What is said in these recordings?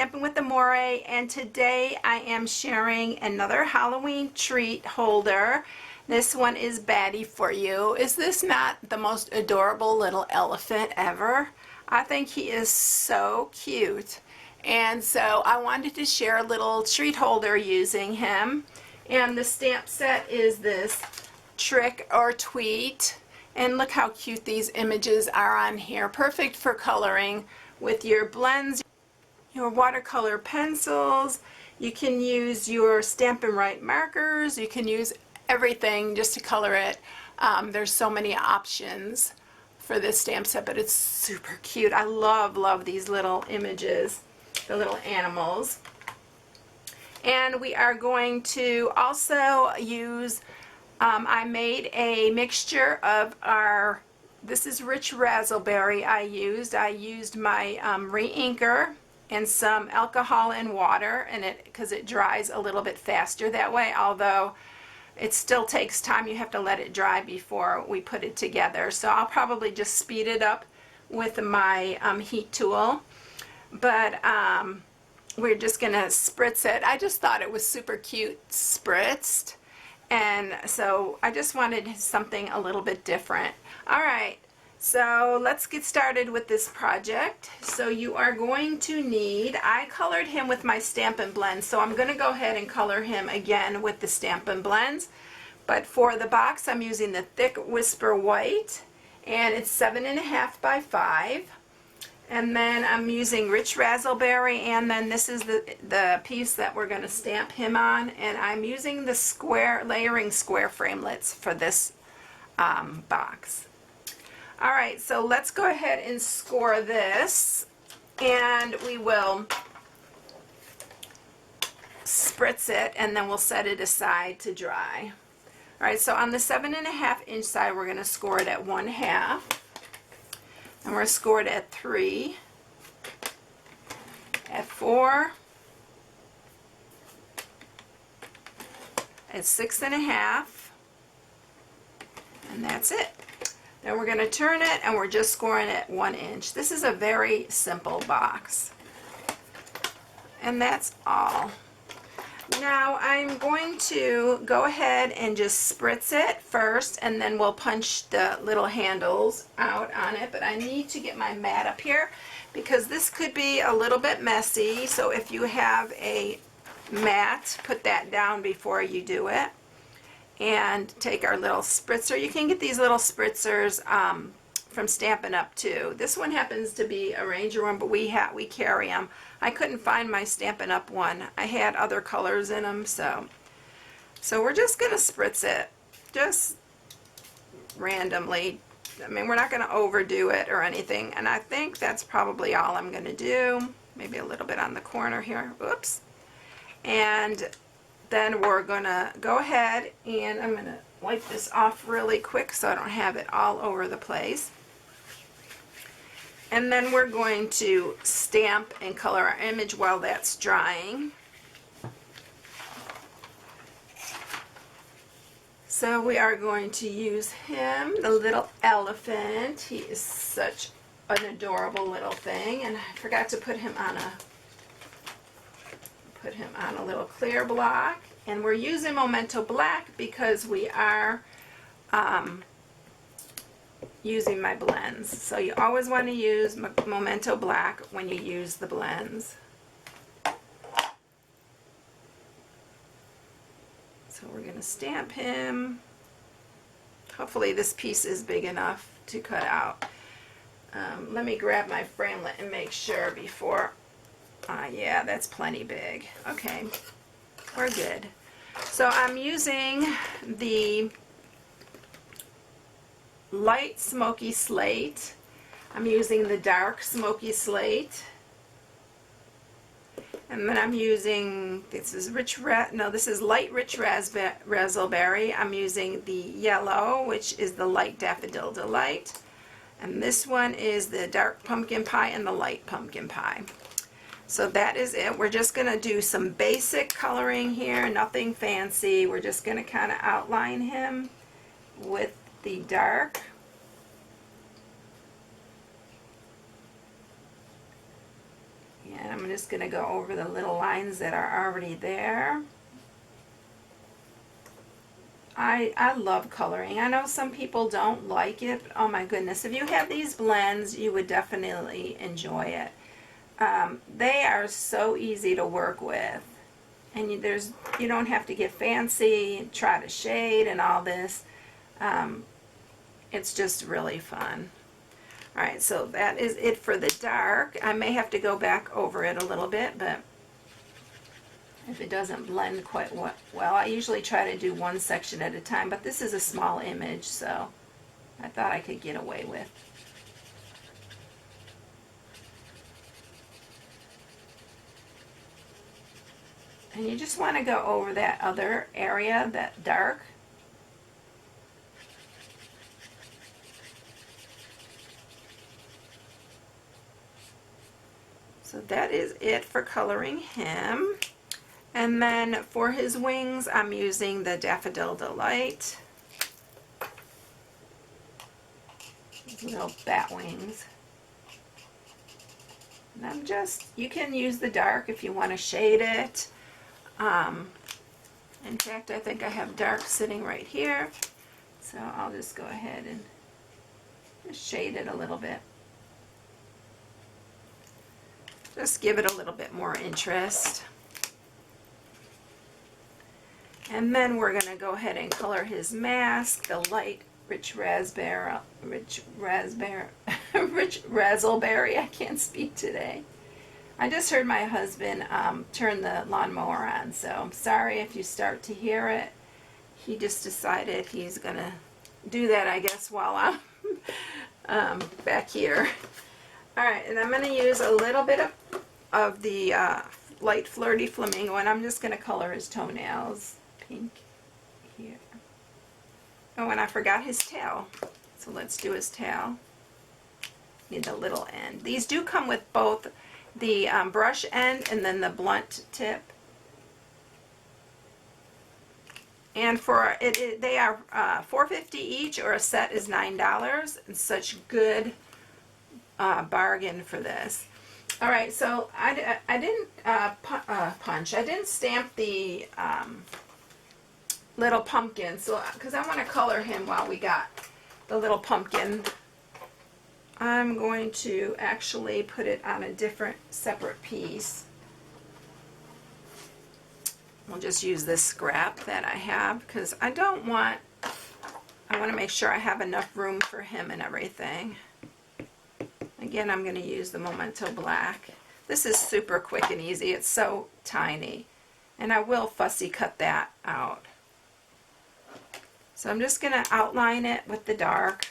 Stampin' with Amore, and today I am sharing another Halloween treat holder. This one is Batty for you. Is this not the most adorable little elephant ever? I think he is so cute. And so I wanted to share a little treat holder using him. And the stamp set is this Trick or Tweet. And look how cute these images are on here. Perfect for coloring with your blends, your watercolor pencils. You can use your Stampin' Right markers. You can use everything just to color it. There's so many options for this stamp set, but it's super cute. I love these little images, the little animals. And we are going to also use, I made a mixture of our, this is rich raspberry I used my re-inker and some alcohol and water in it because it dries a little bit faster that way, although it still takes time. You have to let it dry before we put it together. So I'll probably just speed it up with my heat tool. But we're just going to spritz it. I just thought it was super cute spritzed. And so I just wanted something a little bit different. All right, so let's get started with this project. So you are going to need, I colored him with my Stampin' Blends, so I'm going to go ahead and color him again with the Stampin' Blends. But for the box, I'm using the Thick Whisper White, and it's 7.5 by 5. And then I'm using Rich Raspberry, and then this is the piece that we're going to stamp him on. And I'm using the square, layering square framelits for this box. All right, so let's go ahead and score this, and we will spritz it, and then we'll set it aside to dry. All right, so on the 7.5 inch side, we're going to score it at 1/2. And we're scored at 3, at 4, at 6.5, and that's it. Then we're going to turn it, and we're just scoring at 1 inch. This is a very simple box. And that's all. Now I'm going to go ahead and just spritz it first, and then we'll punch the little handles out on it. But I need to get my mat up here because this could be a little bit messy. So if you have a mat, put that down before you do it. And take our little spritzer. You can get these little spritzers from Stampin' Up too. This one happens to be a Ranger one, but we carry them. I couldn't find my Stampin' Up one. I had other colors in them, so we're just gonna spritz it, just randomly. I mean, we're not gonna overdo it or anything, and I think that's probably all I'm gonna do. Maybe a little bit on the corner here. Oops. And then we're gonna go ahead, and I'm gonna wipe this off really quick so I don't have it all over the place. And then we're going to stamp and color our image while that's drying. So we are going to use him, the little elephant. He is such an adorable little thing, and I forgot to put him on a little clear block. And we're using Memento Black because we are using my blends. So you always want to use Memento Black when you use the blends. So we're going to stamp him. Hopefully this piece is big enough to cut out. Let me grab my framelit and make sure before. Yeah, that's plenty big. Okay, we're good. So I'm using the light smoky slate. I'm using the dark smoky slate. And then I'm using, this is light rich raspberry. I'm using the yellow, which is the light daffodil delight. And this one is the dark pumpkin pie and the light pumpkin pie. So that is it. We're just going to do some basic coloring here, nothing fancy. We're just going to kind of outline him with the dark. And I'm just going to go over the little lines that are already there. I love coloring. I know some people don't like it, but oh my goodness, if you have these blends, you would definitely enjoy it. They are so easy to work with, and you don't have to get fancy, try to shade and all this. It's just really fun. Alright, so that is it for the dark. I may have to go back over it a little bit, but if it doesn't blend quite well, I usually try to do one section at a time, but this is a small image, so I thought I could get away with. And you just want to go over that other area, that dark. So that is it for coloring him. And then for his wings, I'm using the Daffodil Delight. These little bat wings. And I'm you can use the dark if you want to shade it. In fact, I think I have dark sitting right here. So I'll just go ahead and just shade it a little bit. Just give it a little bit more interest. And then we're going to go ahead and color his mask, the light rich raspberry, razzleberry. I can't speak today. I just heard my husband turn the lawnmower on, so I'm sorry if you start to hear it. He just decided he's going to do that, I guess, while I'm back here. Alright, and I'm going to use a little bit of the light flirty flamingo, and I'm just going to color his toenails pink here. Oh, and I forgot his tail. So let's do his tail. Need the little end. These do come with both the brush end and then the blunt tip. And for they are $4.50 each, or a set is $9. And such good bargain for this. All right, so I didn't punch. I didn't stamp the little pumpkin, so because I want to color him while we got the little pumpkin. I'm going to actually put it on a different separate piece. We'll just use this scrap that I have because I want to make sure I have enough room for him and everything. Again, I'm going to use the Memento Black. This is super quick and easy. It's so tiny. And I will fussy cut that out. So I'm just going to outline it with the dark.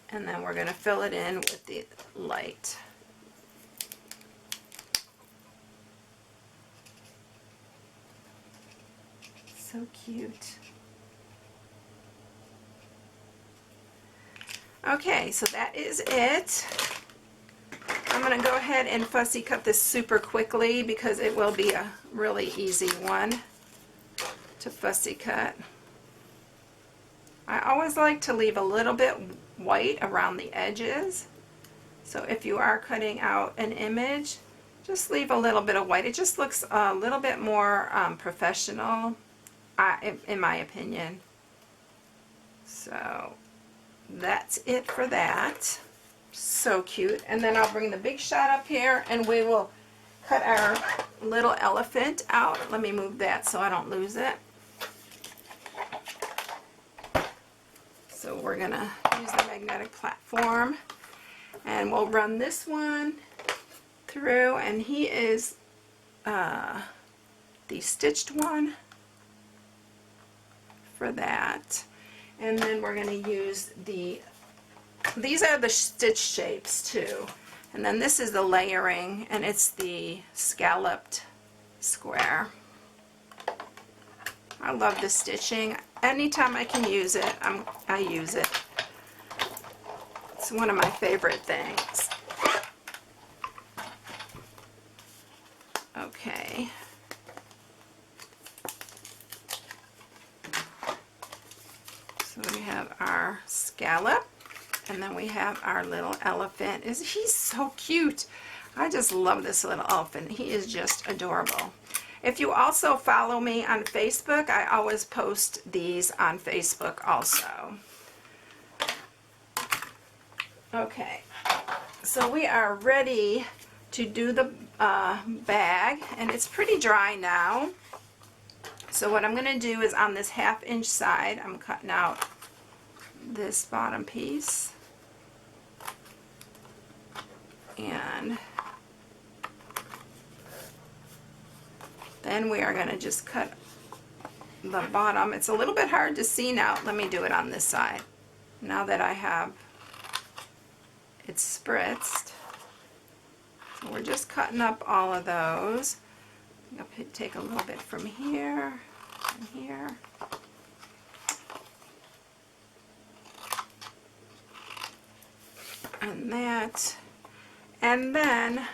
And then we're going to fill it in with the light. So cute. Okay, so that is it. I'm going to go ahead and fussy cut this super quickly because it will be a really easy one to fussy cut. I always like to leave a little bit white around the edges. So if you are cutting out an image, just leave a little bit of white. It just looks a little bit more professional, in my opinion. So that's it for that. So cute. And then I'll bring the big shot up here and we will cut our little elephant out. Let me move that so I don't lose it. So we're going to use the magnetic platform and we'll run this one through, and he is the stitched one for that. And then we're going to use these are the stitch shapes too. And then this is the layering, and it's the scalloped square. I love the stitching. Anytime I can use it, I use it. It's one of my favorite things. Okay. scallop. And then we have our little elephant. He's so cute. I just love this little elephant. He is just adorable. If you also follow me on Facebook, I always post these on Facebook also. Okay, so we are ready to do the bag, and it's pretty dry now. So what I'm going to do is on this 1/2 inch side, I'm cutting out this bottom piece, and then we are going to just cut the bottom. It's a little bit hard to see now. Let me do it on this side. Now that I have it spritzed. So we're just cutting up all of those. I'll take a little bit from here and here. And that. And then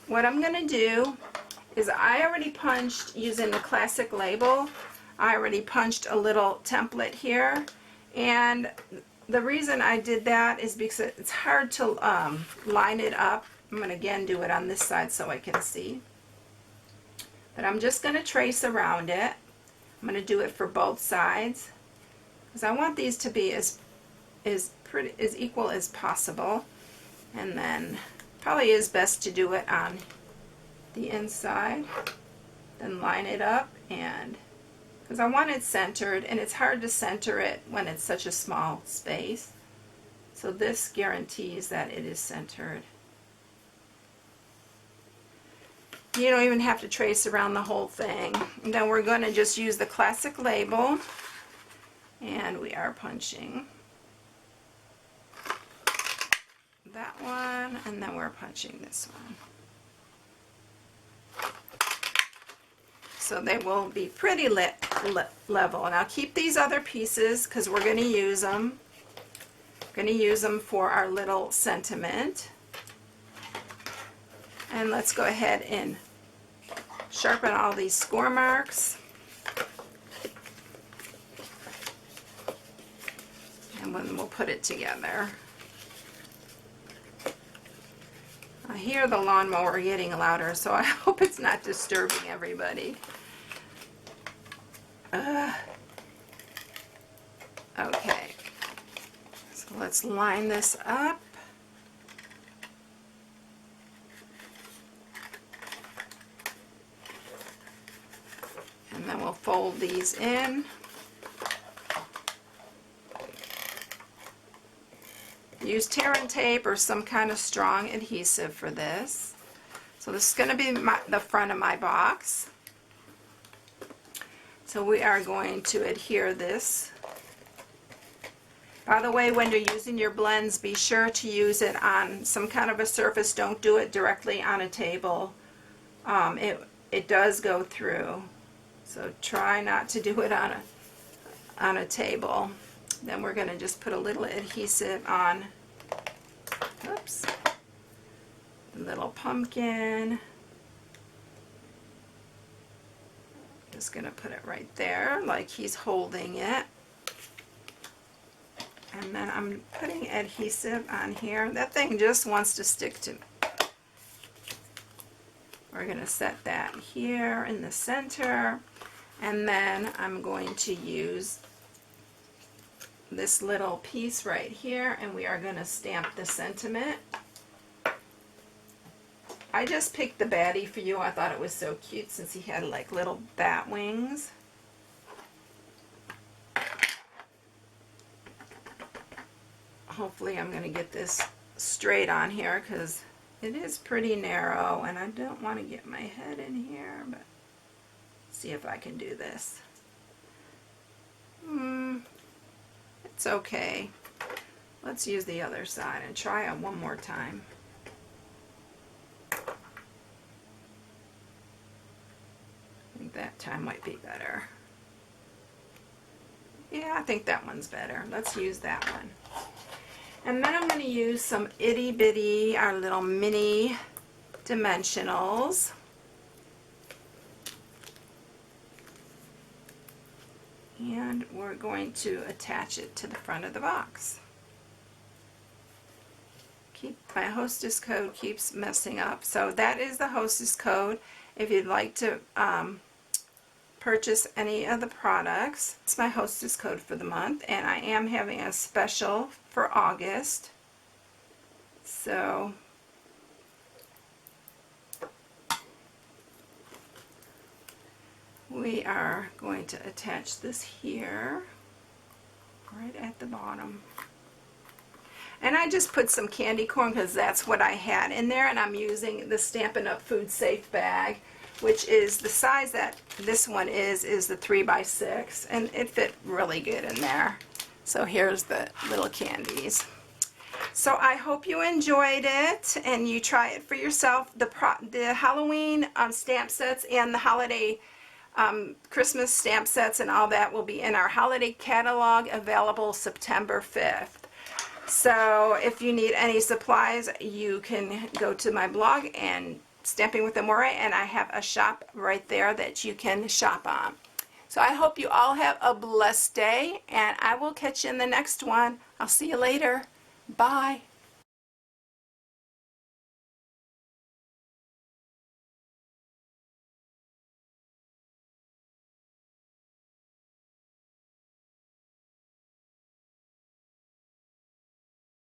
what I'm going to do is I already punched using the classic label. I already punched a little template here, and the reason I did that is because it's hard to line it up. I'm going to again do it on this side so I can see. But I'm just going to trace around it. I'm going to do it for both sides because I want these to be as equal as possible. And then probably is best to do it on the inside, then line it up, and because I want it centered, and it's hard to center it when it's such a small space. So this guarantees that it is centered. You don't even have to trace around the whole thing. And then we're going to just use the classic label, and we are punching that one, and then we're punching this one. So they will be pretty level. And I'll keep these other pieces because we're going to use them. We're going to use them for our little sentiment. And let's go ahead and sharpen all these score marks. And then we'll put it together. I hear the lawnmower getting louder, so I hope it's not disturbing everybody. Okay, so let's line this up. And then we'll fold these in. Use tear and tape or some kind of strong adhesive for this. So this is going to be the front of my box. So we are going to adhere this. By the way, when you're using your blends, be sure to use it on some kind of a surface. Don't do it directly on a table. It does go through. So try not to do it on a table. Then we're going to just put a little adhesive on, oops, the little pumpkin. Just going to put it right there like he's holding it. And then I'm putting adhesive on here. That thing just wants to stick to me. We're going to set that here in the center. And then I'm going to use this little piece right here, and we are going to stamp the sentiment. I just picked the baddie for you. I thought it was so cute since he had like little bat wings. Hopefully I'm going to get this straight on here because it is pretty narrow and I don't want to get my head in here, but see if I can do this. It's okay. Let's use the other side and try it one more time. I think that time might be better. Yeah, I think that one's better. Let's use that one. And then I'm going to use some itty bitty, our little mini dimensionals. And we're going to attach it to the front of the box. My hostess code keeps messing up. So that is the hostess code if you'd like to purchase any of the products. It's my hostess code for the month, and I am having a special for August. So we are going to attach this here, right at the bottom. And I just put some candy corn because that's what I had in there, and I'm using the Stampin' Up! Food Safe bag, which is the size that this one is the 3x6, and it fit really good in there. So here's the little candies. So I hope you enjoyed it and you try it for yourself. The Halloween stamp sets and the holiday Christmas stamp sets and all that will be in our holiday catalog, available September 5th. So if you need any supplies, you can go to my blog and Stamping with Amore, and I have a shop right there that you can shop on. So I hope you all have a blessed day, and I will catch you in the next one. I'll see you later. Bye.